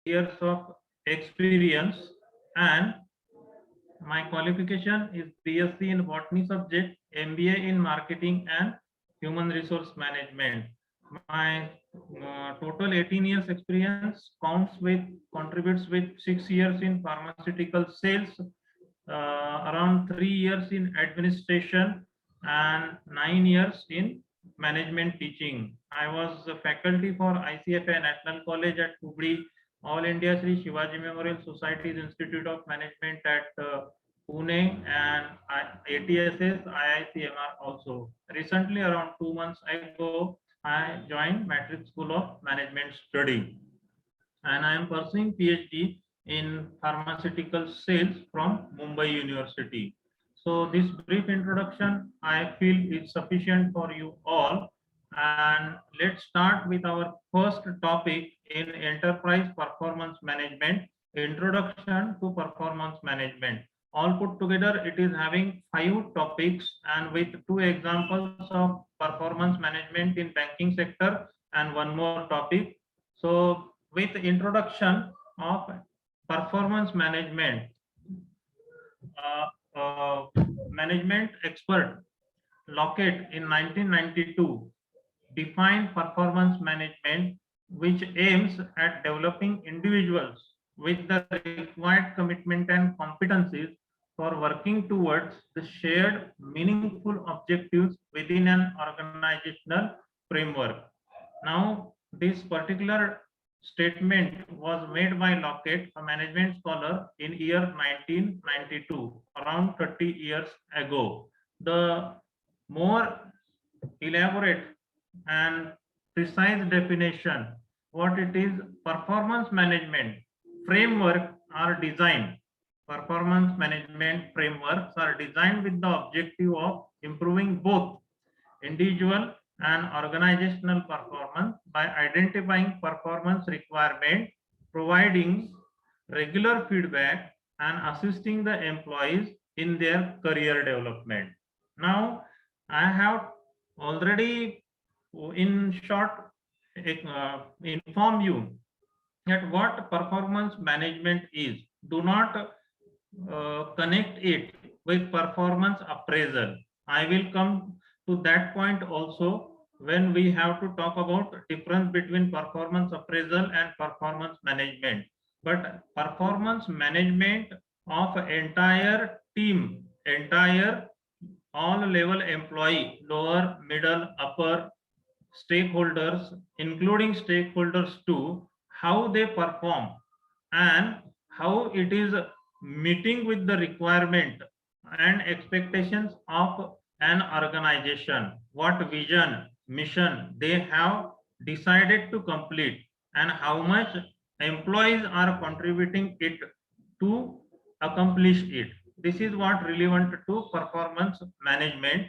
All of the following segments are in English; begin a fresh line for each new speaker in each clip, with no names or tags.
years of experience, and my qualification is BSc in botany subject, MBA in marketing and human resource management. My total 18 years experience contributes with 6 years in pharmaceutical sales, around 3 years in administration, and 9 years in management teaching. I was a faculty for ICFA National College at Hubli, All India Sri Shivaji Memorial Society's Institute of Management at Pune, and ATSS IICMR also. Recently, around 2 months ago, I joined Matrix School of Management Study, and I am pursuing PhD in pharmaceutical sales from Mumbai University. So this brief introduction I feel is sufficient for you all, and let's start with our first topic in enterprise performance management, introduction to performance management. All put together it is having 5 topics, and with 2 examples of performance management in banking sector and one more topic. So with introduction of performance management, management expert Lockett in 1992 defined performance management, which aims at developing individuals with the required commitment and competencies for working towards the shared meaningful objectives within an organizational framework. Now, this particular statement was made by Lockett, a management scholar, in year 1992, around 30 years ago. The more elaborate and precise definition, what it is, performance management framework are designed. Performance management frameworks are designed with the objective of improving both individual and organizational performance by identifying performance requirements, providing regular feedback, and assisting the employees in their career development. Now, I have already in short inform you that what performance management is. Do not connect it with performance appraisal. I will come to that point also when we have to talk about difference between performance appraisal and performance management. But performance management of entire team, entire all level employee, lower, middle, upper, stakeholders, including stakeholders too, how they perform and how it is meeting with the requirement and expectations of an organization, what vision, mission they have decided to complete, and how much employees are contributing it to accomplish it. This is what relevant to performance management.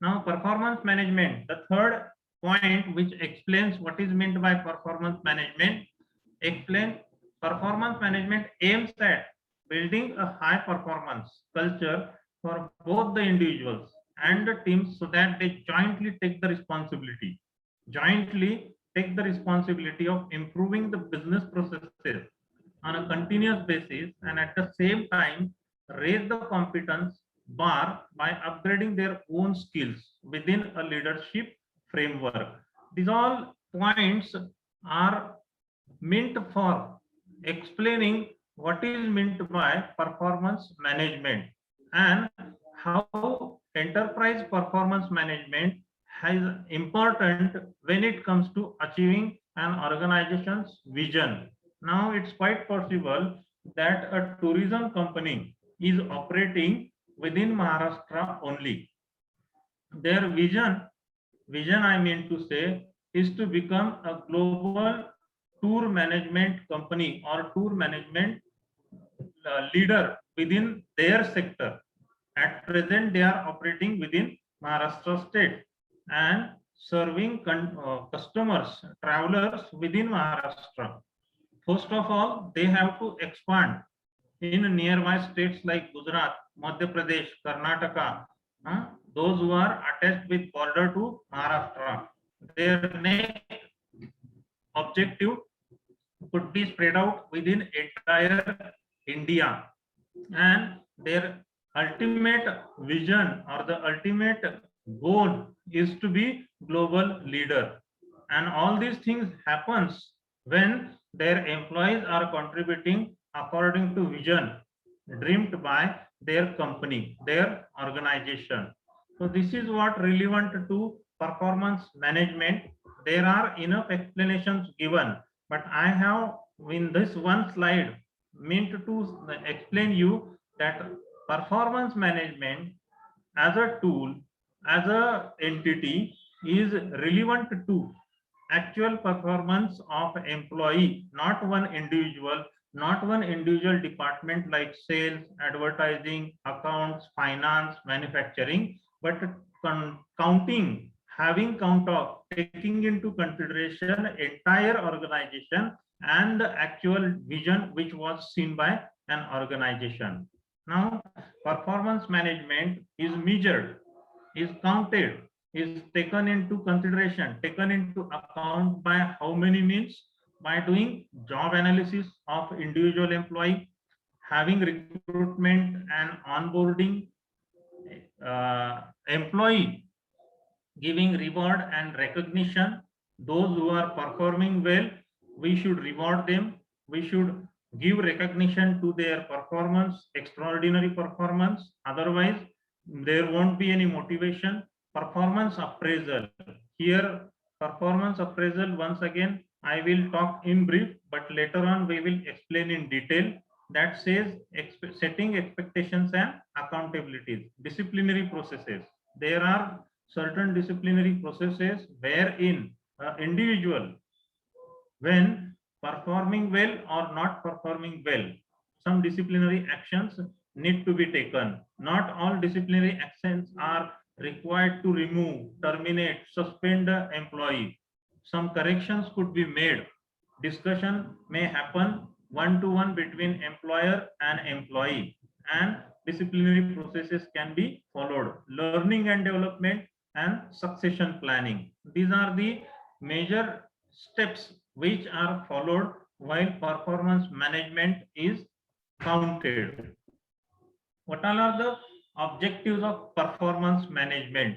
Now, performance management, the third point which explains what is meant by performance management, explain performance management aims at building a high performance culture for both the individuals and the teams so that they jointly take the responsibility of improving the business processes on a continuous basis, and at the same time raise the competence bar by upgrading their own skills within a leadership framework. These all points are meant for explaining what is meant by performance management and how enterprise performance management is important when it comes to achieving an organization's vision. Now it's quite possible that a tourism company is operating within Maharashtra only. Their vision I mean to say, is to become a global tour management company or tour management leader within their sector. At present, they are operating within Maharashtra state and serving customers, travelers within Maharashtra. First of all, they have to expand in nearby states like Gujarat, Madhya Pradesh, Karnataka, those who are attached with border to Maharashtra. Their next objective could be spread out within entire India, and their ultimate vision or the ultimate goal is to be global leader. And all these things happens when their employees are contributing according to vision dreamed by their company, their organization. So this is what relevant to performance management. There are enough explanations given, but I have in this one slide meant to explain you that performance management as a tool, as a entity, is relevant to actual performance of employee, not one individual, not one individual department like sales, advertising, accounts, finance, manufacturing, but counting, having count of, taking into consideration entire organization and the actual vision which was seen by an organization. Now, performance management is measured, is counted, is taken into consideration, taken into account by how many means? By doing job analysis of individual employee, having recruitment and onboarding employee, giving reward and recognition. Those who are performing well, we should reward them. We should give recognition to their performance, extraordinary performance. Otherwise, there won't be any motivation. Performance appraisal. Here, performance appraisal, once again, I will talk in brief, but later on we will explain in detail. That says setting expectations and accountabilities, disciplinary processes. There are certain disciplinary processes wherein individual, when performing well or not performing well, some disciplinary actions need to be taken. Not all disciplinary actions are required to remove, terminate, suspend the employee. Some corrections could be made. Discussion may happen one-to-one between employer and employee, and disciplinary processes can be followed. Learning and development and succession planning. These are the major steps which are followed while performance management is counted. What all are the objectives of performance management?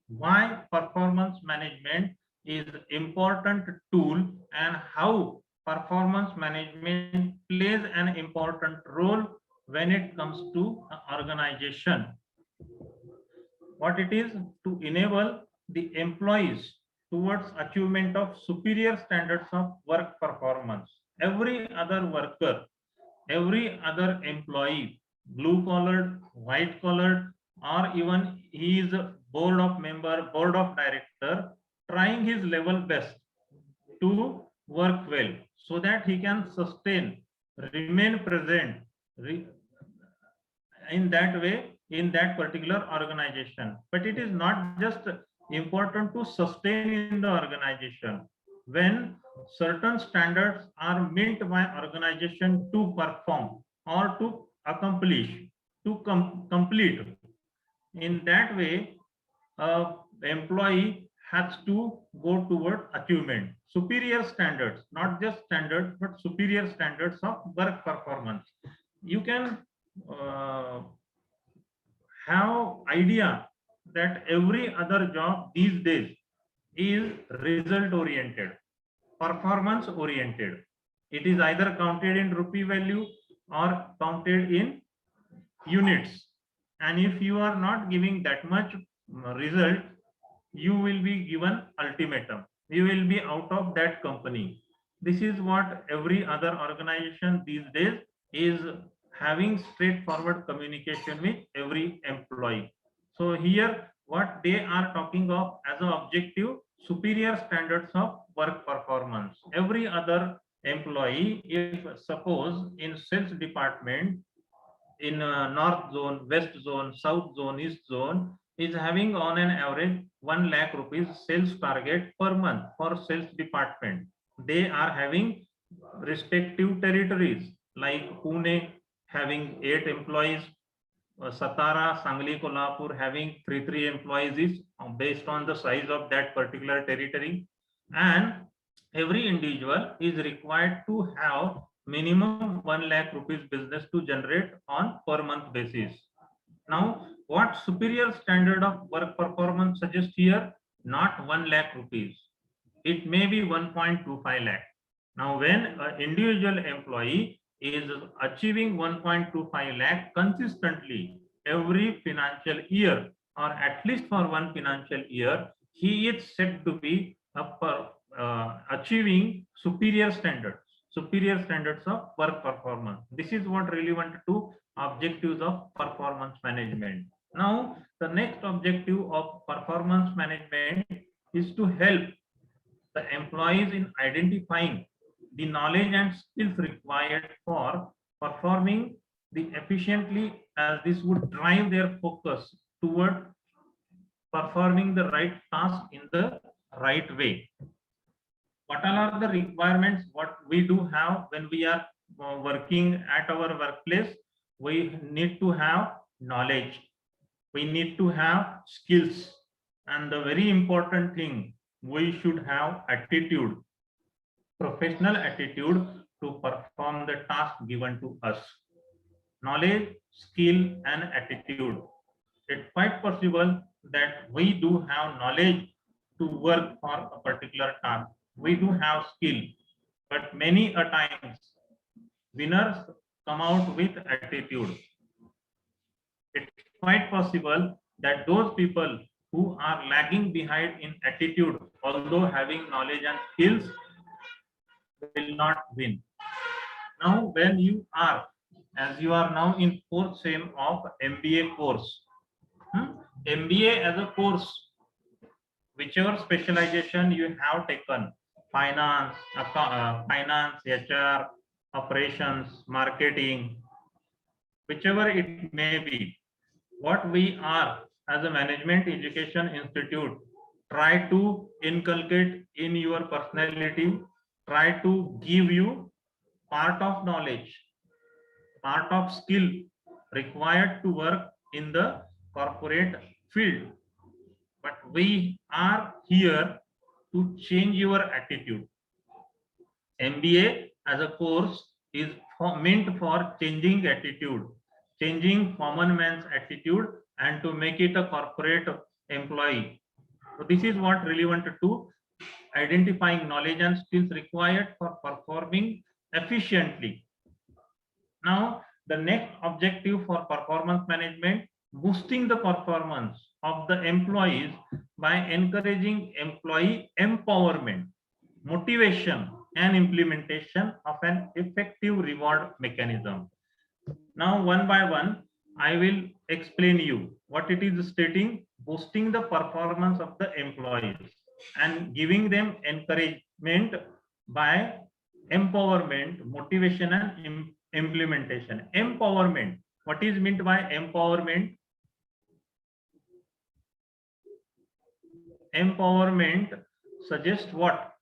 Why performance management is important tool, and how performance management plays an important role when it comes to organization. What it is? To enable the employees towards achievement of superior standards of work performance. Every other worker, every other employee, blue collared, white collared, or even he is a board of member, board of director, trying his level best to work well so that he can sustain, remain present in that way in that particular organization. But it is not just important to sustain in the organization. When certain standards are meant by organization to perform or to accomplish, to complete, in that way employee has to go toward achievement, superior standards, not just standards but superior standards of work performance. You can have idea that every other job these days is result oriented, performance oriented. It is either counted in rupee value or counted in units, and if you are not giving that much result, you will be given ultimatum, you will be out of that company. This is what every other organization these days is having straightforward communication with every employee. So here what they are talking of as an objective, superior standards of work performance. Every other employee, if suppose in sales department in north zone, west zone, south zone, east zone, is having on an average 1 lakh rupees sales target per month for sales department. They are having respective territories like Pune having 8 employees, Satara, Sangli, Kolhapur having 3 employees is based on the size of that particular territory, and every individual is required to have minimum 1 lakh rupees business to generate on per month basis. Now, what superior standard of work performance suggest here? Not 1 lakh rupees. It may be 1.25 lakh. Now, when an individual employee is achieving 1.25 lakh consistently every financial year, or at least for one financial year, he is said to be achieving superior standards of work performance. This is what relevant to objectives of performance management. Now, the next objective of performance management is to help the employees in identifying the knowledge and skills required for performing the efficiently, as this would drive their focus toward performing the right task in the right way. What all are the requirements what we do have when we are working at our workplace? We need to have knowledge, we need to have skills, and the very important thing, we should have attitude, professional attitude to perform the task given to us. Knowledge, skill, and attitude. It's quite possible that we do have knowledge to work for a particular task. We do have skill, but many a times winners come out with attitude. It's quite possible that those people who are lagging behind in attitude, although having knowledge and skills, will not win. Now, when you are, as you are now in 4th sem of MBA course, MBA as a course, whichever specialization you have taken, finance, finance, HR, operations, marketing, whichever it may be, what we are as a management education institute try to inculcate in your personality, try to give you part of knowledge, part of skill required to work in the corporate field. But we are here to change your attitude. MBA as a course is meant for changing attitude, changing common man's attitude, and to make it a corporate employee. So this is what relevant to identifying knowledge and skills required for performing efficiently. Now, the next objective for performance management, boosting the performance of the employees by encouraging employee empowerment, motivation, and implementation of an effective reward mechanism. Now, one by one, I will explain you what it is stating, boosting the performance of the employees and giving them encouragement by empowerment, motivation, and implementation. Empowerment. What is meant by empowerment? Empowerment suggests what?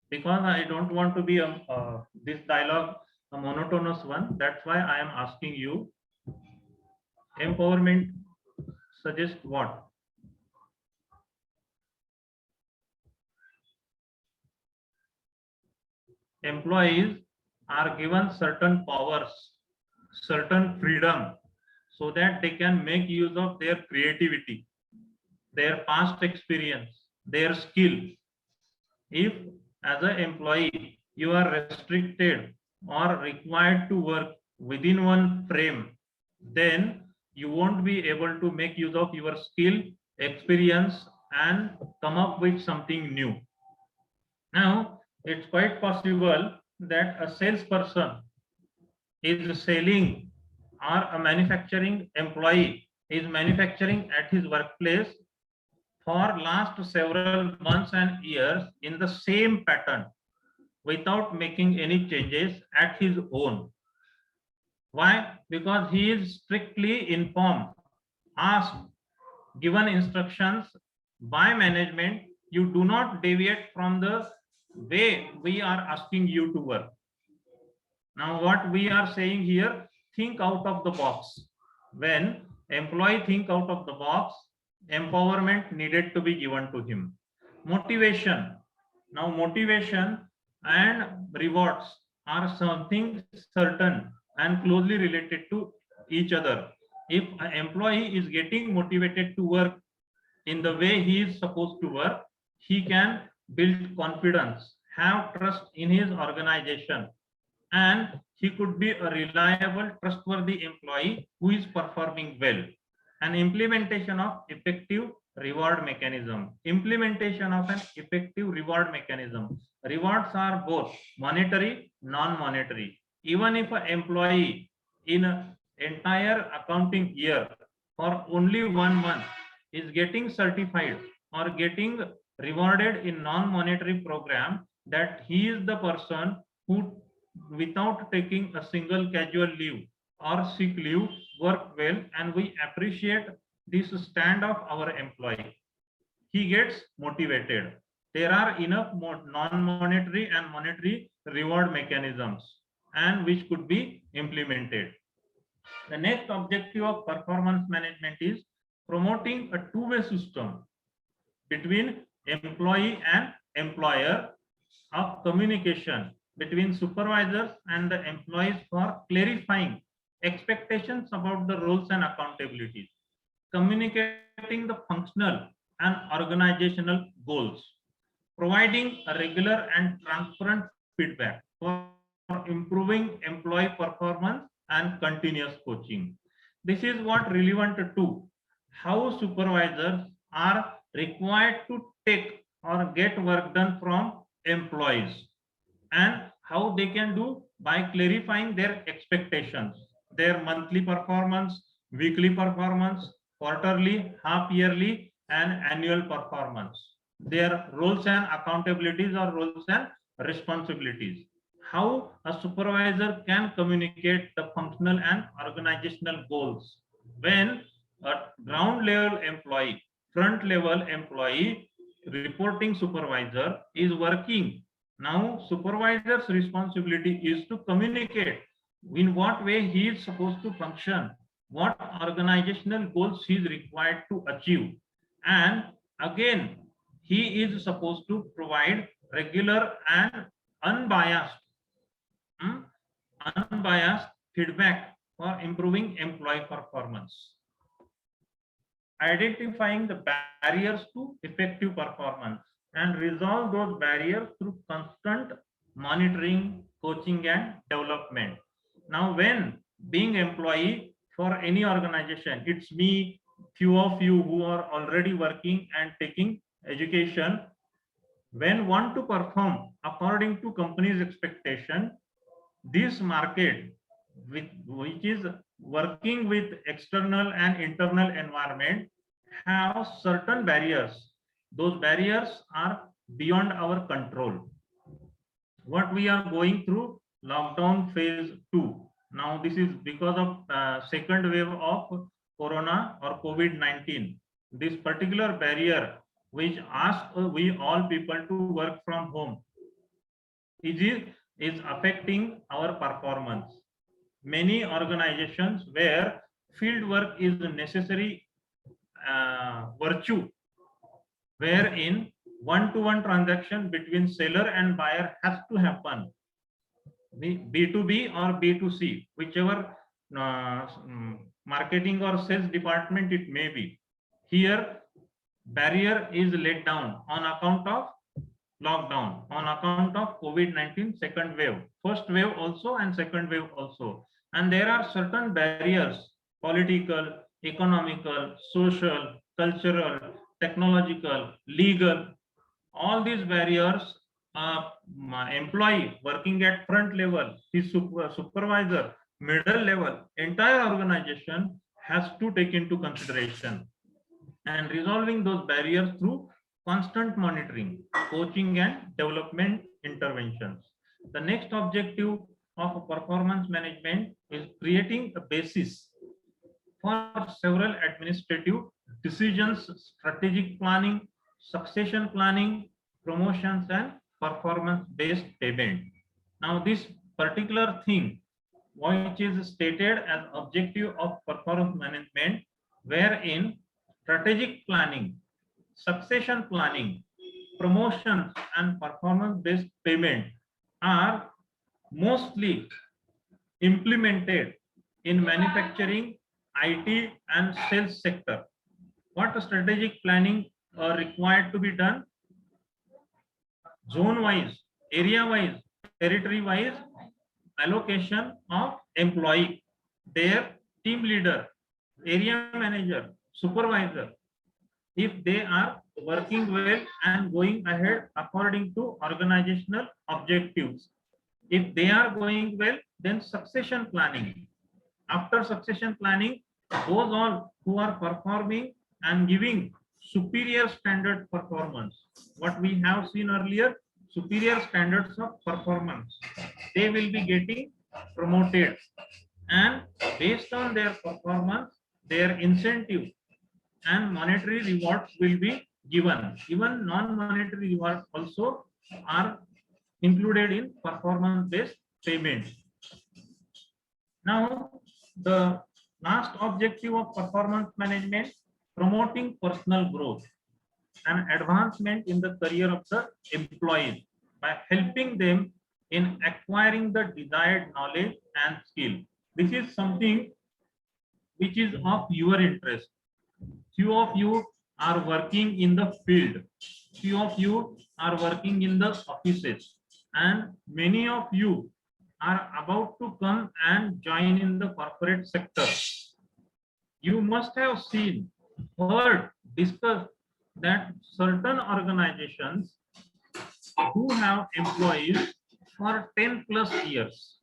Because I don't want to be this dialogue a monotonous one. That's why I am asking you. Empowerment suggests what? Employees are given certain powers, certain freedom, so that they can make use of their creativity, their past experience, their skill. If as an employee you are restricted or required to work within one frame, then you won't be able to make use of your skill, experience, and come up with something new. Now, it's quite possible that a salesperson is selling, or a manufacturing employee is manufacturing at his workplace for last several months and years in the same pattern without making any changes at his own. Why? Because he is strictly informed, asked, given instructions by management, you do not deviate from the way we are asking you to work. Now, what we are saying here, think out of the box. When Employee think out of the box. Empowerment needed to be given to him. Motivation. Now motivation and rewards are something certain and closely related to each other. If an employee is getting motivated to work in the way he is supposed to work, he can build confidence, have trust in his organization, and he could be a reliable, trustworthy employee who is performing well. An implementation of effective reward mechanism. Implementation of an effective reward mechanism. Rewards are both monetary, non-monetary. Even if an employee in an entire accounting year for only 1 month is getting certified or getting rewarded in non-monetary program, that he is the person who, without taking a single casual leave or sick leave, work well, and we appreciate this stand of our employee. He gets motivated. There are enough non-monetary and monetary reward mechanisms and which could be implemented. The next objective of performance management is promoting a two-way system between employee and employer of communication between supervisors and the employees for clarifying expectations about the roles and accountabilities, communicating the functional and organizational goals, providing a regular and transparent feedback for improving employee performance and continuous coaching. This is what relevant to how supervisors are required to take or get work done from employees, and how they can do by clarifying their expectations, their monthly performance, weekly performance, quarterly, half yearly, and annual performance, their roles and accountabilities or roles and responsibilities, how a supervisor can communicate the functional and organizational goals when a ground level employee, front level employee reporting supervisor is working. Now supervisor's responsibility is to communicate in what way he is supposed to function, what organizational goals he is required to achieve, and again he is supposed to provide regular and unbiased unbiased feedback for improving employee performance. Identifying the barriers to effective performance and resolve those barriers through constant monitoring, coaching, and development. Now, when being employee for any organization, it's me, few of you who are already working and taking education, when want to perform according to company's expectation, this market, which is working with external and internal environment, have certain barriers. Those barriers are beyond our control. What we are going through lockdown phase 2. Now this is because of second wave of corona or COVID-19. This particular barrier which asks we all people to work from home is affecting our performance. Many organizations where field work is a necessary virtue, wherein one-to-one transaction between seller and buyer has to happen, B2B or B2C, whichever marketing or sales department it may be. Here barrier is laid down on account of lockdown, on account of COVID-19 second wave, first wave also and second wave also. And there are certain barriers, political, economical, social, cultural, technological, legal. All these barriers, employee working at front level, his supervisor, middle level, entire organization has to take into consideration, and resolving those barriers through constant monitoring, coaching, and development interventions. The next objective of performance management is creating a basis for several administrative decisions, strategic planning, succession planning, promotions, and performance-based payment. Now, this particular thing, which is stated as objective of performance management, wherein strategic planning, succession planning, promotions, and performance-based payment are mostly implemented in manufacturing, IT, and sales sector. What strategic planning required to be done? Zone wise, area wise, territory wise, allocation of employee, their team leader, area manager, supervisor, if they are working well and going ahead according to organizational objectives. If they are going well, then succession planning. After succession planning, those all who are performing and giving superior standard performance, what we have seen earlier, superior standards of performance, they will be getting promoted, and based on their performance, their incentive and monetary rewards will be given. Even non-monetary rewards also are included in performance-based payment. Now, the last objective of performance management, promoting personal growth and advancement in the career of the employees by helping them in acquiring the desired knowledge and skill. This is something which is of your interest. Few of you are working in the field, few of you are working in the offices, and many of you are about to come and join in the corporate sector. You must have seen, heard, discussed that certain organizations who have employees for 10 plus years,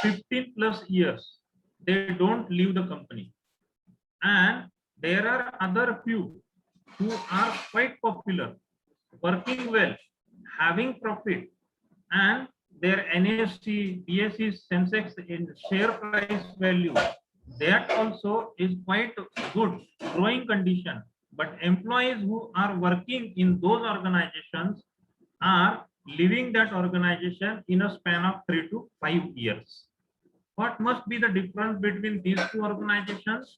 15 plus years, they don't leave the company. And there are other few who are quite popular, working well, having profit, and their NSE, BSE, Sensex in share price value, that also is quite good, growing condition. But employees who are working in those organizations are leaving that organization in a span of 3 to 5 years. What must be the difference between these two organizations?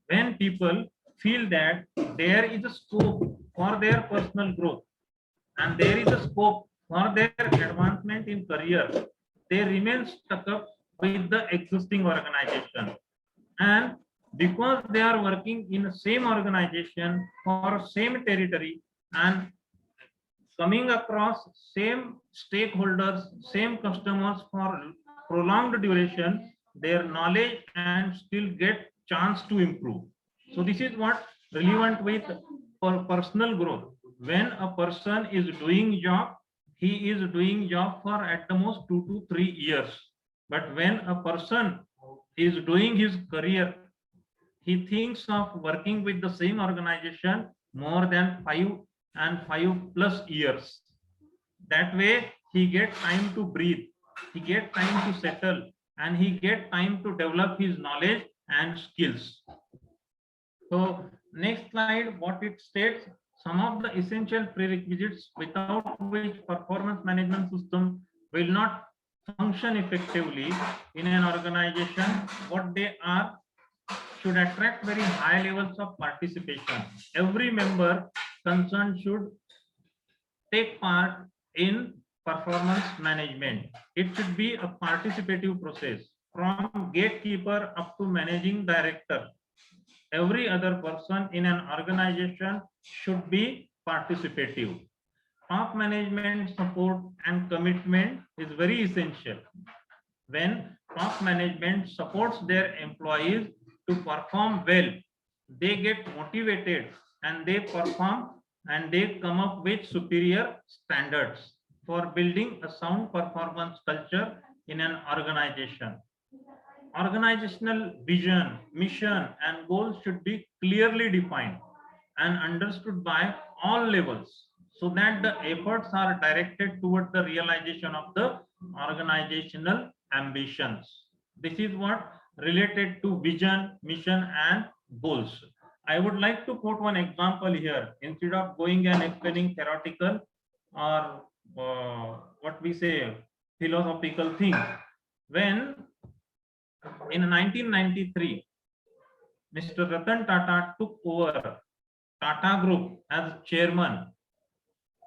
When people feel that there is a scope for their personal growth and there is a scope for their advancement in career, they remain stuck up with the existing organization. And because they are working in the same organization for same territory and coming across same stakeholders, same customers for prolonged duration, their knowledge and skill get chance to improve. So this is what relevant with for personal growth. When a person is doing job, he is doing job for at the most 2 to 3 years. But when a person is doing his career, he thinks of working with the same organization more than 5+ years. That way he get time to breathe, he get time to settle, and he get time to develop his knowledge and skills. So next slide, what it states, some of the essential prerequisites without which performance management system will not function effectively in an organization. What they are: should attract very high levels of participation. Every member concerned should take part in performance management. It should be a participative process from gatekeeper up to managing director. Every other person in an organization should be participative. Top management support and commitment is very essential. When top management supports their employees to perform well, they get motivated and they perform and they come up with superior standards for building a sound performance culture in an organization. Organizational vision, mission, and goals should be clearly defined and understood by all levels so that the efforts are directed toward the realization of the organizational ambitions. This is what related to vision, mission, and goals. I would like to quote one example here instead of going and explaining theoretical or what we say philosophical things. When in 1993, Mr. Ratan Tata took over Tata Group as chairman.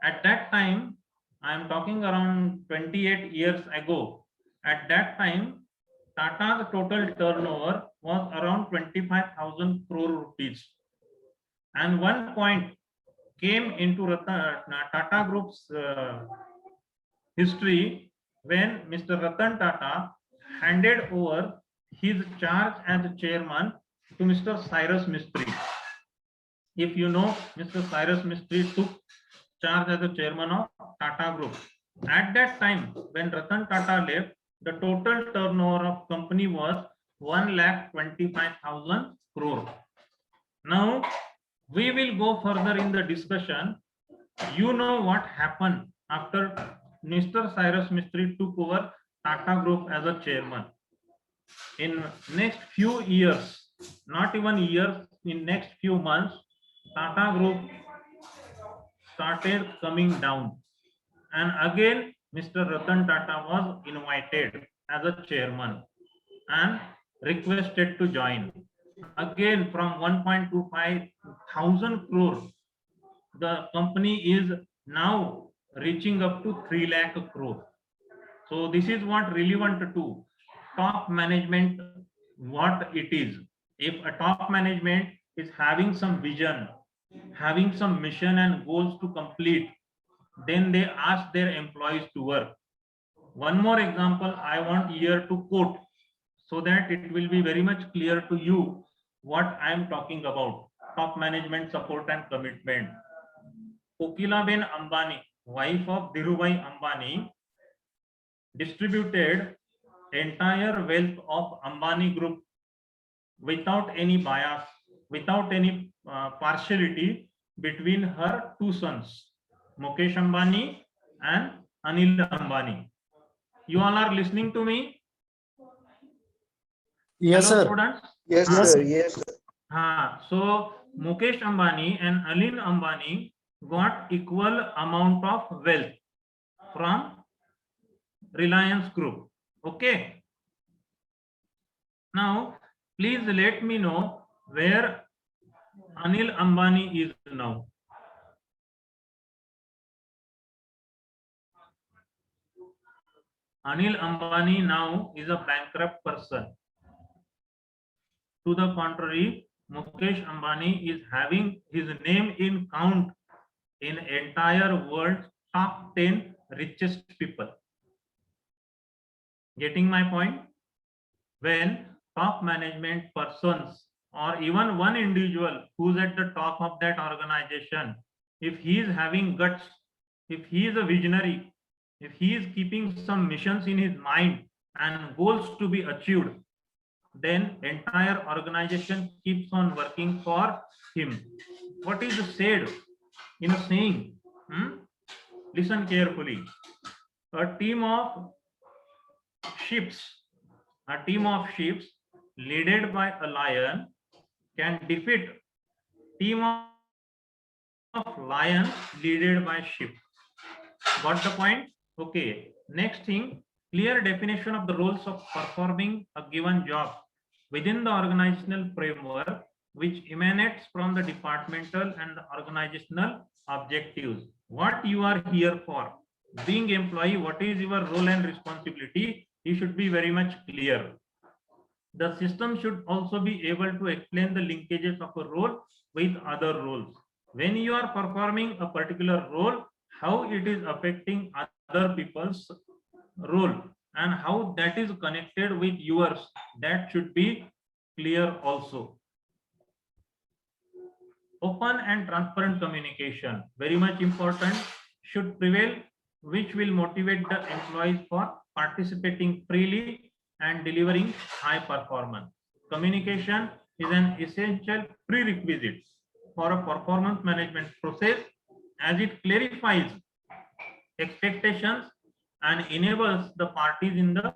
At that time, I am talking around 28 years ago. At that time, Tata's total turnover was around 25,000 crore rupees. And one point came into Tata Group's history when Mr. Ratan Tata handed over his charge as chairman to Mr. Cyrus Mistry. If you know, Mr. Cyrus Mistry took charge as the chairman of Tata Group. At that time, when Ratan Tata left, the total turnover of company was 1,25,000 crore. Now, we will go further in the discussion. You know what happened after Mr. Cyrus Mistry took over Tata Group as a chairman. In next few years, not even years, in next few months, Tata Group started coming down. And again, Mr. Ratan Tata was invited as a chairman and requested to join. Again, from 1.25 thousand crore, the company is now reaching up to 3 lakh crore. So this is what relevant to top management, what it is. If a top management is having some vision, having some mission and goals to complete, then they ask their employees to work. One more example I want here to quote so that it will be very much clear to you what I am talking about. Top management support and commitment. Kokilaben Ambani, wife of Dhirubhai Ambani, distributed entire wealth of Ambani Group without any bias, without any partiality between her two sons, Mukesh Ambani and Anil Ambani. You all are listening to me?
Yes,
Hello,
sir.
students?
Yes,
Yes,
sir.
sir.
Yes, sir.
So Mukesh Ambani and Anil Ambani got equal amount of wealth from Reliance Group. Okay. Now, please let me know where Anil Ambani is now. Anil Ambani now is a bankrupt person. To the contrary, Mukesh Ambani is having his name in count in entire world top 10 richest people. Getting my point? When top management persons or even one individual who's at the top of that organization, if he is having guts, if he is a visionary, if he is keeping some missions in his mind and goals to be achieved, then entire organization keeps on working for him. What is said in a saying? Listen carefully. A team of ships led by a lion can defeat team of lions led by sheep. Got the point? Okay. Next thing, clear definition of the roles of performing a given job within the organizational framework, which emanates from the departmental and the organizational objectives. What you are here for? Being employee, what is your role and responsibility? You should be very much clear. The system should also be able to explain the linkages of a role with other roles. When you are performing a particular role, how it is affecting other people's role and how that is connected with yours, that should be clear also. Open and transparent communication, very much important, should prevail, which will motivate the employees for participating freely and delivering high performance. Communication is an essential prerequisite for a performance management process, as it clarifies expectations and enables the parties in the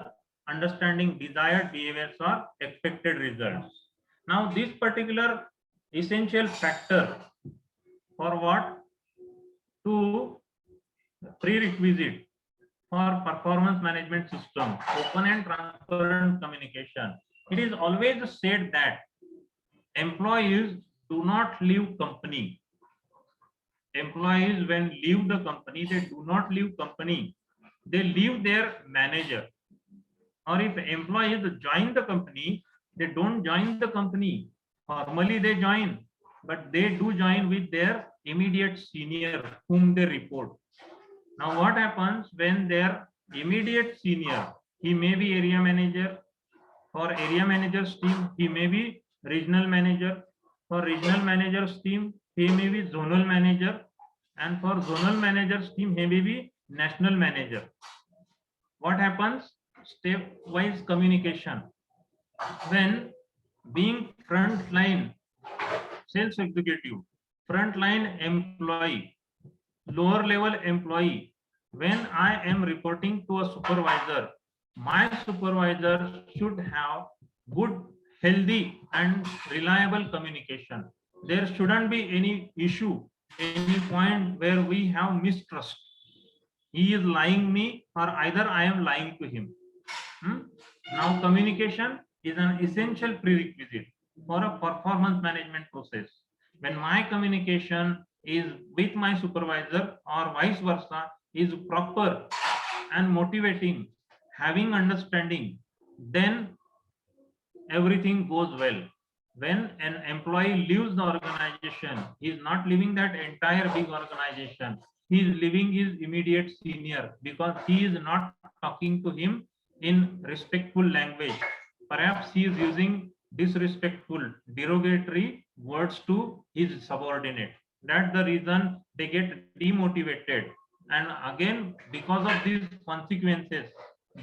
understanding desired behaviors or expected results. Now, this particular essential factor for what? To prerequisite for performance management system, open and transparent communication. It is always said that employees do not leave company. Employees when leave the company, they do not leave company. They leave their manager. Or if employees join the company, they don't join the company. Formally they join, but they do join with their immediate senior whom they report. Now what happens when their immediate senior, he may be area manager, for area manager's team, he may be regional manager, for regional manager's team, he may be zonal manager, and for zonal manager's team, he may be national manager. What happens? Stepwise communication. When being frontline sales executive, frontline employee, lower level employee, when I am reporting to a supervisor, my supervisor should have good, healthy, and reliable communication. There shouldn't be any issue, any point where we have mistrust. He is lying me, or either I am lying to him. Now, communication is an essential prerequisite for a performance management process. When my communication is with my supervisor or vice versa is proper and motivating, having understanding, then everything goes well. When an employee leaves the organization, he is not leaving that entire big organization. He is leaving his immediate senior because he is not talking to him in respectful language. Perhaps he is using disrespectful, derogatory words to his subordinate. That's the reason they get demotivated. And again, because of these consequences,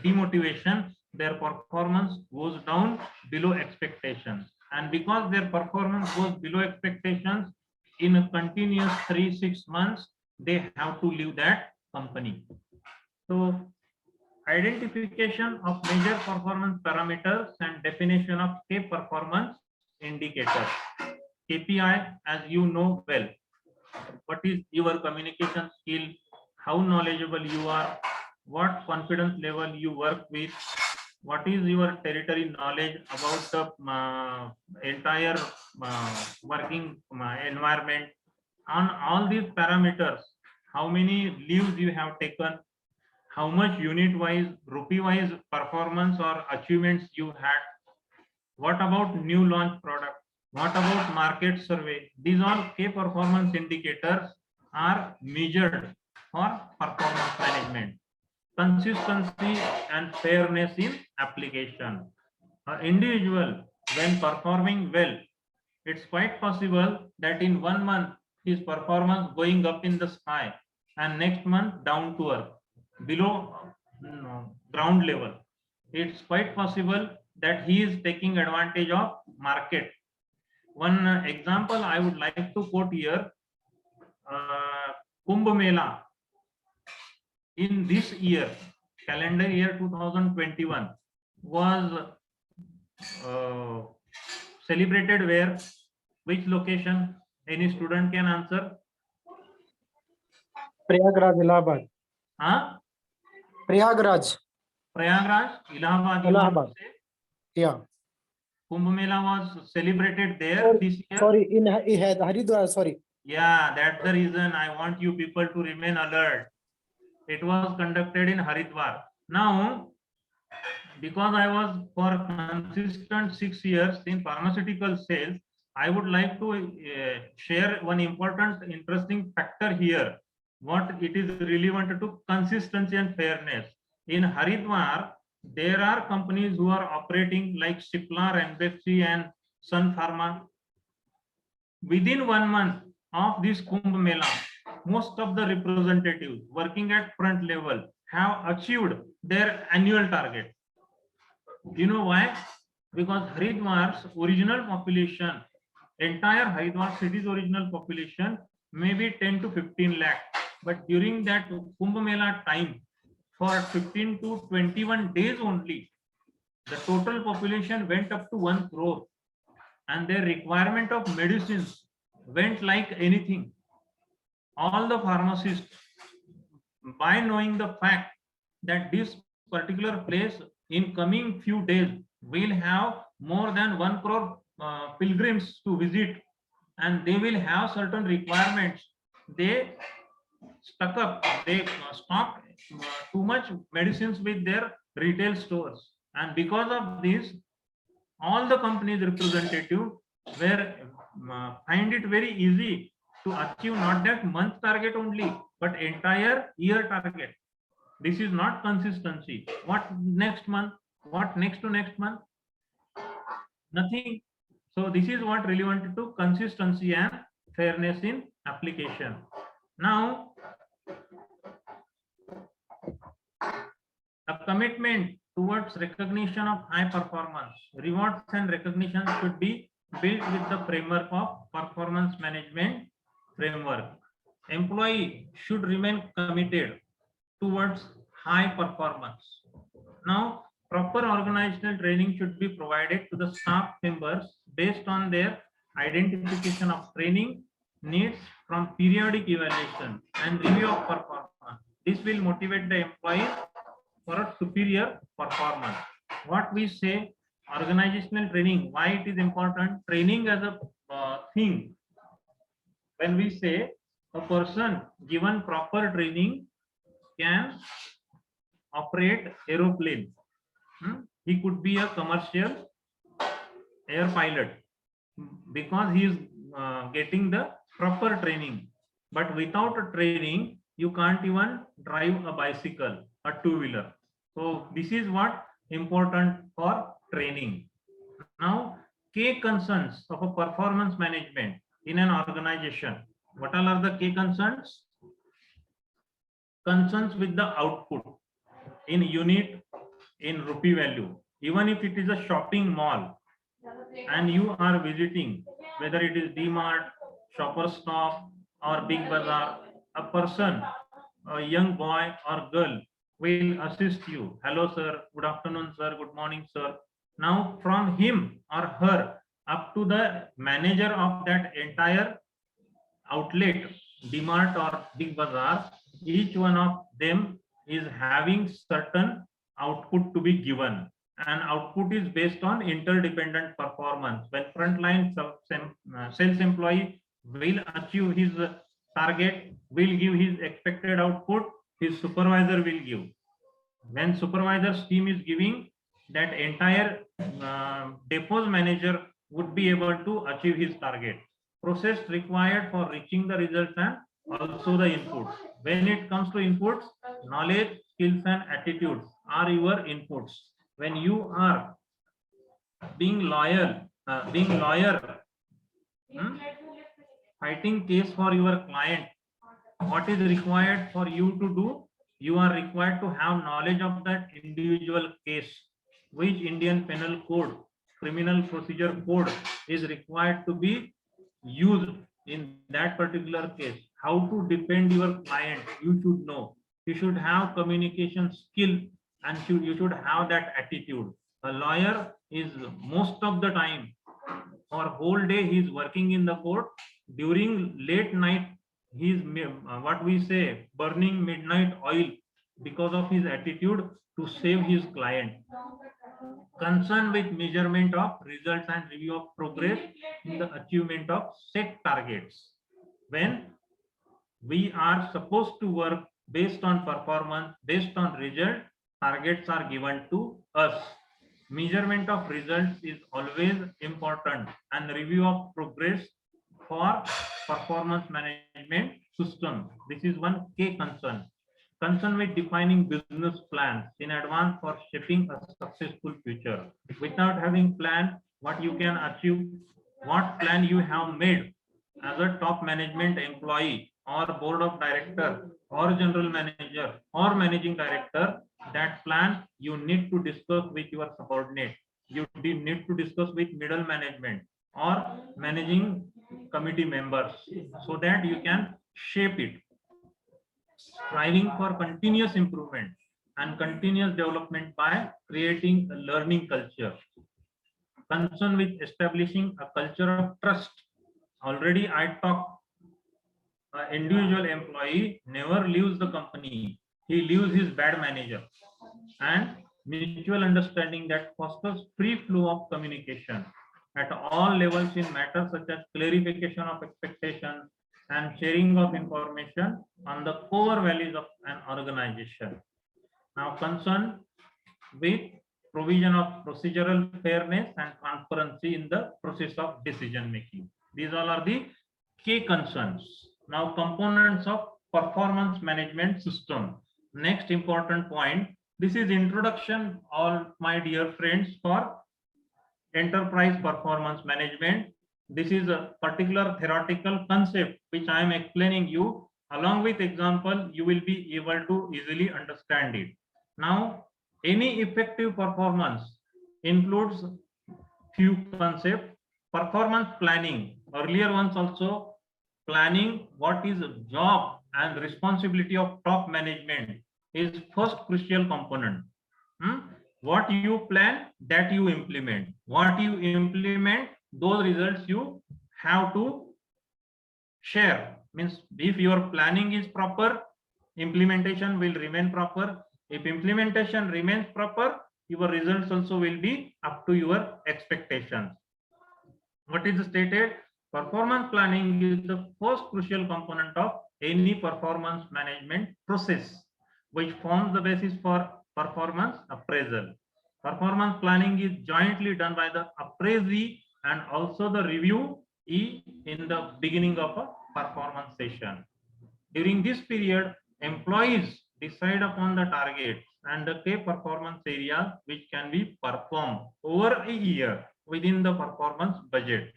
demotivation, their performance goes down below expectations. And because their performance goes below expectations, in a continuous 3-6 months, they have to leave that company. So identification of major performance parameters and definition of key performance indicators. KPI, as you know well, what is your communication skill, how knowledgeable you are, what confidence level you work with, what is your territory knowledge about the entire working environment. On all these parameters, how many leaves you have taken, how much unit wise, rupee wise performance or achievements you had, what about new launch product, what about market survey. These all key performance indicators are measured for performance management. Consistency and fairness in application. An individual when performing well, it's quite possible that in 1 month his performance going up in the sky and next month down to earth, below ground level. It's quite possible that he is taking advantage of market. One example I would like to quote here, Kumbh Mela in this year, calendar year 2021, was celebrated where? Which location? Any student can answer.
Prayagraj, Allahabad.
Huh?
Prayagraj.
Prayagraj, Allahabad.
Allahabad. Yeah.
Kumbh Mela was celebrated there this year.
Sorry, in Haridwar. Sorry.
Yeah, that's the reason I want you people to remain alert. It was conducted in Haridwar. Now, because I was for consistent 6 years in pharmaceutical sales, I would like to share one important, interesting factor here. What it is relevant to consistency and fairness. In Haridwar, there are companies who are operating like Cipla, Ranbaxy, and Sun Pharma. Within 1 month of this Kumbh Mela, most of the representatives working at front level have achieved their annual target. You know why? Because Haridwar's original population, entire Haridwar city's original population may be 10 to 15 lakh. But during that Kumbh Mela time, for 15 to 21 days only, the total population went up to 1 crore. And their requirement of medicines went like anything. All the pharmacists, by knowing the fact that this particular place in coming few days will have more than 1 crore pilgrims to visit, and they will have certain requirements. They they stock too much medicines with their retail stores, and because of this, all the companies representative were find it very easy to achieve not that month target only, but entire year target. This is not consistency. What next month? What next to next month? Nothing. So this is what relevant to consistency and fairness in application. Now, a commitment towards recognition of high performance. Rewards and recognition should be built with the framework of performance management framework. Employee should remain committed towards high performance. Now, proper organizational training should be provided to the staff members based on their identification of training needs from periodic evaluation and review of performance. This will motivate the employees for a superior performance. What we say, organizational training, why it is important? Training as a thing. When we say a person given proper training can operate aeroplane, he could be a commercial air pilot because he is getting the proper training. But without a training, you can't even drive a bicycle, a two-wheeler. So this is what important for training. Now, key concerns of a performance management in an organization. What all are the key concerns? Concerns with the output in unit, in rupee value. Even if it is a shopping mall and you are visiting, whether it is D-Mart, Shoppers Stop or Big Bazaar, a person, a young boy or girl will assist you. Hello sir, good afternoon sir, good morning sir. Now from him or her up to the manager of that entire outlet, D-Mart or Big Bazaar, each one of them is having certain output to be given, and output is based on interdependent performance. When frontline sales employee will achieve his target, will give his expected output, his supervisor will give. When supervisor's team is giving, that entire depot manager would be able to achieve his target. Process required for reaching the results and also the inputs. When it comes to inputs, knowledge, skills and attitudes are your inputs. When you are being loyal, fighting case for your client, what is required for you to do? You are required to have knowledge of that individual case, which Indian Penal Code, Criminal Procedure Code is required to be used in that particular case. How to defend your client, you should know. You should have communication skill and you should have that attitude. A lawyer is most of the time or whole day he is working in the court. During late night, he is what we say burning midnight oil because of his attitude to save his client. Concern with measurement of results and review of progress in the achievement of set targets. When we are supposed to work based on performance, based on result, targets are given to us. Measurement of results is always important, and review of progress for performance management system. This is one key concern. Concern with defining business plans in advance for shaping a successful future. Without having plan, what you can achieve, what plan you have made as a top management employee or board of director or general manager or managing director, that plan you need to discuss with your subordinate. You need to discuss with middle management or managing committee members so that you can shape it. Striving for continuous improvement and continuous development by creating a learning culture. Concern with establishing a culture of trust. Already I talked, an individual employee never leaves the company. He leaves his bad manager. And mutual understanding that fosters free flow of communication. at all levels in matters such as clarification of expectations and sharing of information on the core values of an organization. Now, concerned with provision of procedural fairness and transparency in the process of decision making. These all are the key concerns. Now, components of performance management system. Next important point. This is introduction, all my dear friends, for enterprise performance management. This is a particular theoretical concept which I am explaining you. Along with example, you will be able to easily understand it. Now, any effective performance includes few concepts. Performance planning, earlier ones also, planning what is job and responsibility of top management is first crucial component. What you plan, that you implement. What you implement, those results you have to share. Means if your planning is proper, implementation will remain proper. If implementation remains proper, your results also will be up to your expectations. What is stated? Performance planning is the first crucial component of any performance management process, which forms the basis for performance appraisal. Performance planning is jointly done by the appraisee and also the reviewee in the beginning of a performance session. During this period, employees decide upon the targets and the key performance areas which can be performed over a year within the performance budget,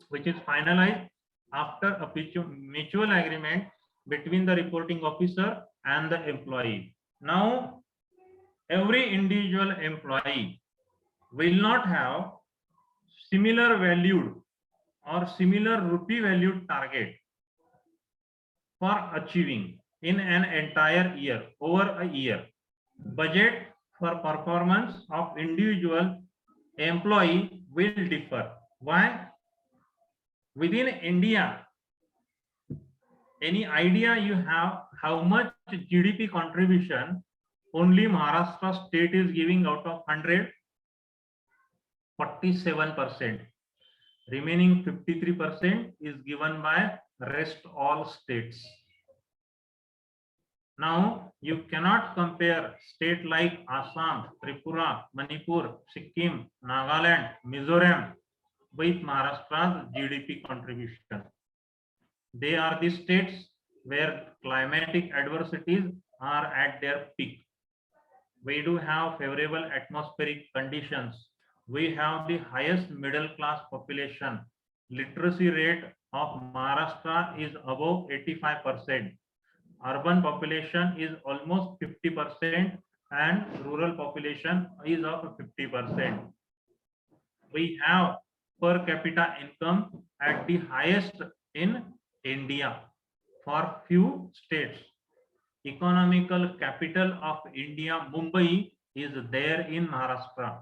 which is finalized after a mutual agreement between the reporting officer and the employee. Now, every individual employee will not have similar valued or similar rupee valued target for achieving in an entire year, over a year. Budget for performance of individual employee will differ. Why? Within India, any idea you have how much GDP contribution only Maharashtra state is giving out of 100? 47%. Remaining 53% is given by rest all states. Now, you cannot compare state like Assam, Tripura, Manipur, Sikkim, Nagaland, Mizoram with Maharashtra's GDP contribution. They are the states where climatic adversities are at their peak. We do have favorable atmospheric conditions. We have the highest middle class population. Literacy rate of Maharashtra is above 85%. Urban population is almost 50% and rural population is of 50%. We have per capita income at the highest in India for few states. Economical capital of India, Mumbai, is there in Maharashtra.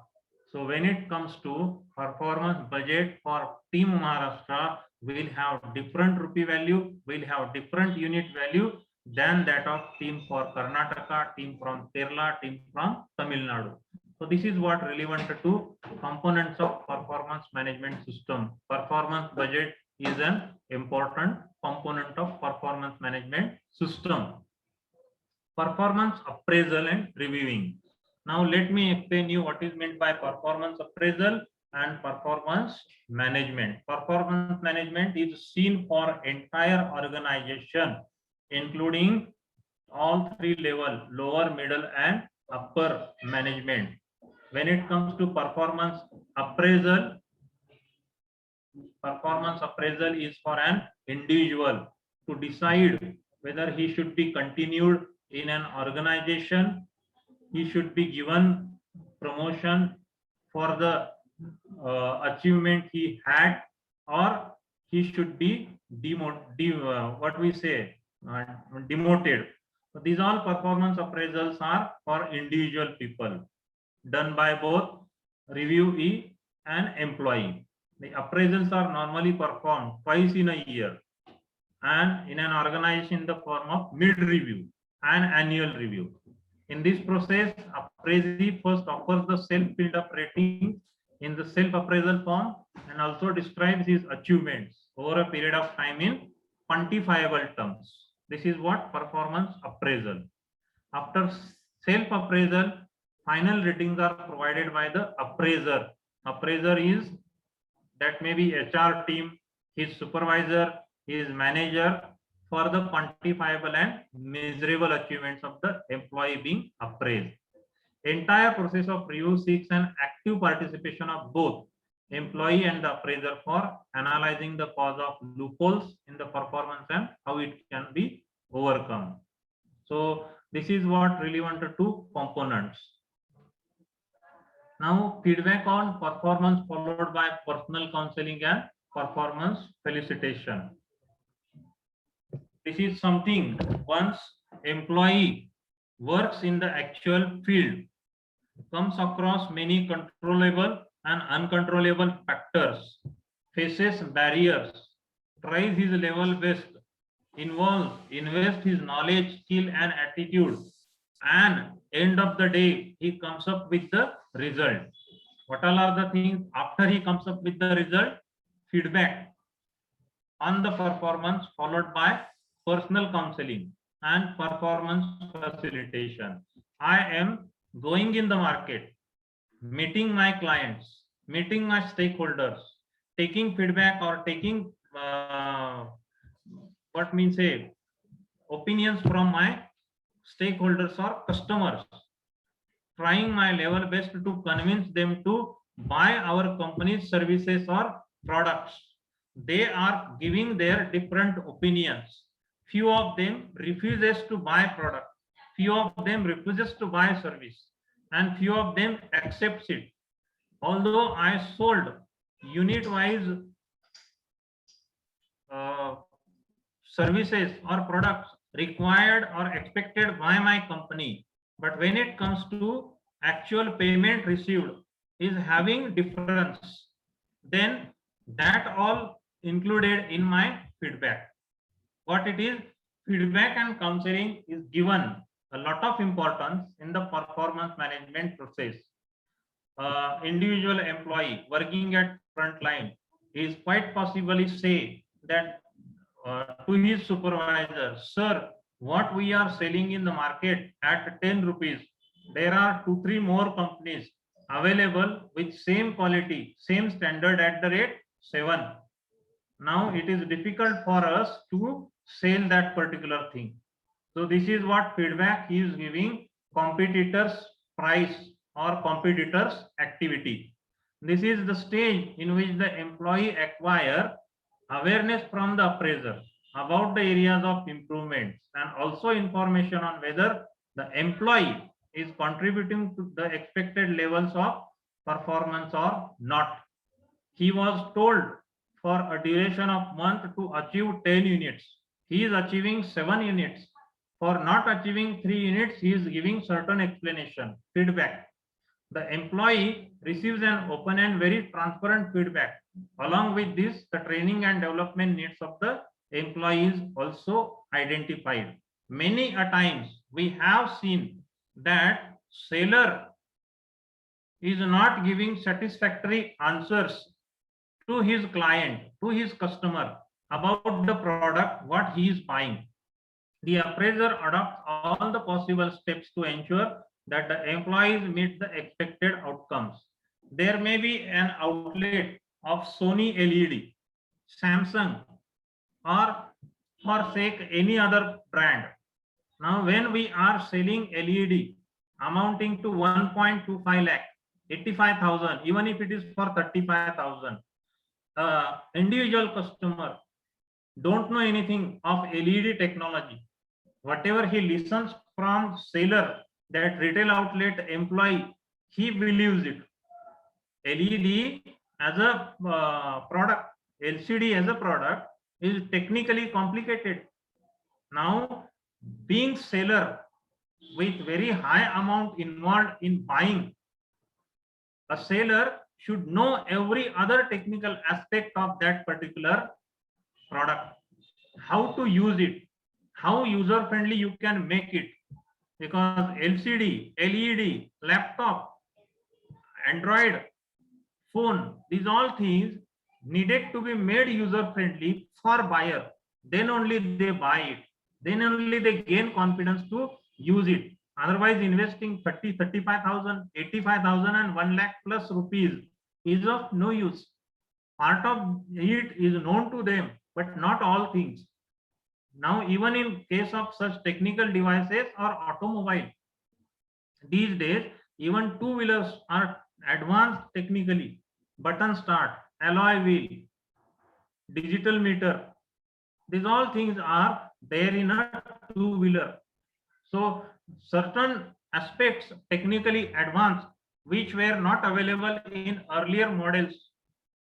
So when it comes to performance budget for team Maharashtra, will have different rupee value, will have different unit value than that of team for Karnataka, team from Kerala, team from Tamil Nadu. So this is what relevant to components of performance management system. Performance budget is an important component of performance management system. Performance appraisal and reviewing. Now let me explain you what is meant by performance appraisal and performance management. Performance management is seen for entire organization, including all three levels, lower, middle and upper management. When it comes to performance appraisal is for an individual to decide whether he should be continued in an organization, he should be given promotion for the achievement he had, or he should be demoted. So these all performance appraisals are for individual people, done by both reviewee and employee. The appraisals are normally performed twice in a year and in an organization in the form of mid-review and annual review. In this process, appraisee first offers the self-filled up rating in the self-appraisal form and also describes his achievements over a period of time in quantifiable terms. This is what performance appraisal. After self-appraisal, final ratings are provided by the appraiser. Appraiser is that may be HR team, his supervisor, his manager, for the quantifiable and measurable achievements of the employee being appraised. Entire process of review seeks an active participation of both employee and the appraiser for analyzing the cause of loopholes in the performance and how it can be overcome. So this is what really wanted to components. Now feedback on performance followed by personal counseling and performance felicitation. This is something once employee works in the actual field, comes across many controllable and uncontrollable factors, faces barriers, tries his level best, invest his knowledge, skill and attitude, and end of the day he comes up with the result. What all are the things after he comes up with the result? Feedback on the performance followed by personal counseling and performance facilitation. I am going in the market, meeting my clients, meeting my stakeholders, taking feedback or taking what means say opinions from my stakeholders or customers, trying my level best to convince them to buy our company's services or products. They are giving their different opinions. Few of them refuses to buy product, few of them refuses to buy service, and few of them accepts it. Although I sold unit wise services or products required or expected by my company, but when it comes to actual payment received is having difference, then that all included in my feedback. What it is, feedback and counseling is given a lot of importance in the performance management process. Individual employee working at front line is quite possibly say that to his supervisor, sir, what we are selling in the market at 10 rupees, there are 2-3 more companies available with same quality, same standard at the rate 7. Now it is difficult for us to sell that particular thing. So this is what feedback is giving competitors price or competitors activity. This is the stage in which the employee acquire awareness from the appraiser about the areas of improvements and also information on whether the employee is contributing to the expected levels of performance or not. He was told for a duration of month to achieve 10 units. He is achieving 7 units. For not achieving 3 units, he is giving certain explanation, feedback. The employee receives an open and very transparent feedback. Along with this, the training and development needs of the employees also identified. Many a times we have seen that seller is not giving satisfactory answers to his client, to his customer about the product, what he is buying. The appraiser adopts all the possible steps to ensure that the employees meet the expected outcomes. There may be an outlet of Sony LED, Samsung, or for sake any other brand. Now when we are selling LED amounting to 1.25 lakh, 85,000, even if it is for 35,000, individual customer don't know anything of LED technology. Whatever he listens from seller, that retail outlet employee, he believes it. LED as a product, LCD as a product is technically complicated. Now, being seller with very high amount involved in buying, a seller should know every other technical aspect of that particular product, how to use it, how user friendly you can make it, because LCD, LED, laptop, Android phone, these all things needed to be made user friendly for buyer. Then only they buy it. Then only they gain confidence to use it. Otherwise, investing 30, 35,000, 85,000 and 1 lakh plus rupees is of no use. Part of it is known to them, but not all things. Now, even in case of such technical devices or automobile, these days, even two-wheelers are advanced technically. Button start, alloy wheel, digital meter. These all things are there in a two-wheeler. So certain aspects technically advanced, which were not available in earlier models,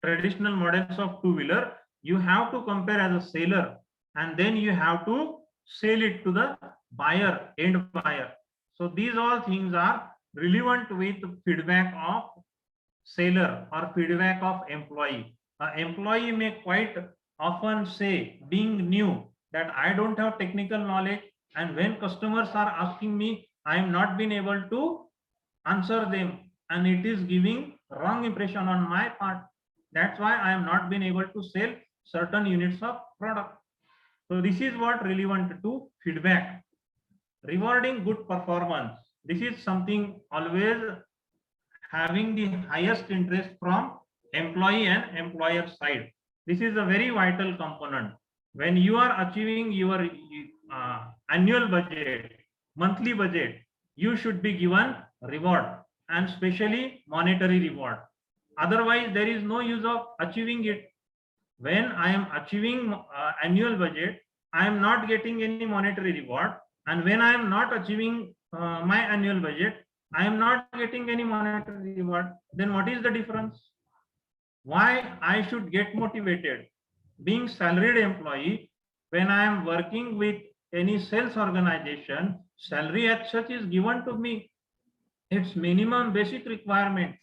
traditional models of two-wheeler, you have to compare as a seller, and then you have to sell it to the buyer, end buyer. So these all things are relevant with feedback of seller or feedback of employee. Employee may quite often say, being new, that I don't have technical knowledge, and when customers are asking me, I am not been able to answer them, and it is giving wrong impression on my part. That's why I am not been able to sell certain units of product. So this is what relevant to feedback. Rewarding good performance. This is something always having the highest interest from employee and employer side. This is a very vital component. When you are achieving your annual budget, monthly budget, you should be given reward, and especially monetary reward. Otherwise, there is no use of achieving it. When I am achieving annual budget, I am not getting any monetary reward, and when I am not achieving my annual budget, I am not getting any monetary reward. Then what is the difference? Why I should get motivated? Being salaried employee, when I am working with any sales organization, salary as such is given to me. It's minimum basic requirement.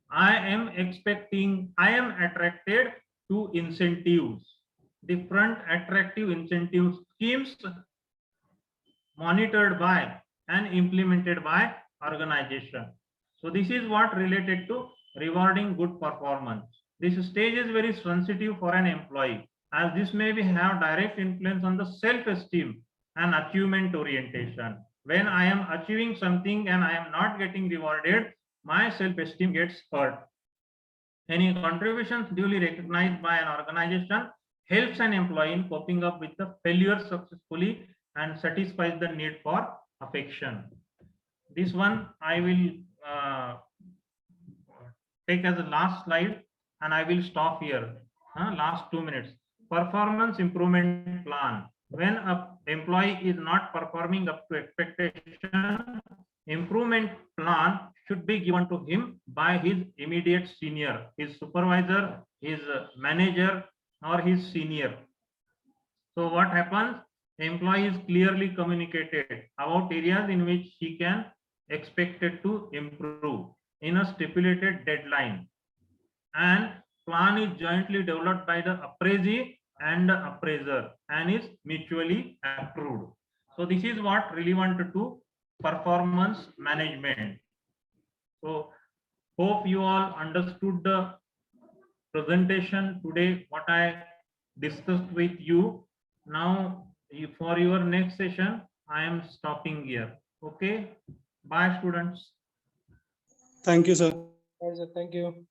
I am attracted to incentives, different attractive incentive schemes monitored by and implemented by organization. So this is what related to rewarding good performance. This stage is very sensitive for an employee, as this may have direct influence on the self-esteem and achievement orientation. When I am achieving something and I am not getting rewarded, my self-esteem gets hurt. Any contributions duly recognized by an organization helps an employee in coping up with the failure successfully and satisfies the need for affection. This one I will take as a last slide, and I will stop here. Last 2 minutes. Performance improvement plan. When an employee is not performing up to expectation, improvement plan should be given to him by his immediate senior, his supervisor, his manager, or his senior. So what happens? Employee is clearly communicated about areas in which he can expected to improve in a stipulated deadline, and plan is jointly developed by the appraisee and the appraiser and is mutually approved. So this is what relevant to performance management. So hope you all understood the presentation today, what I discussed with you. Now for your next session, I am stopping here. Okay, bye students.
Thank you, sir.
Thank you.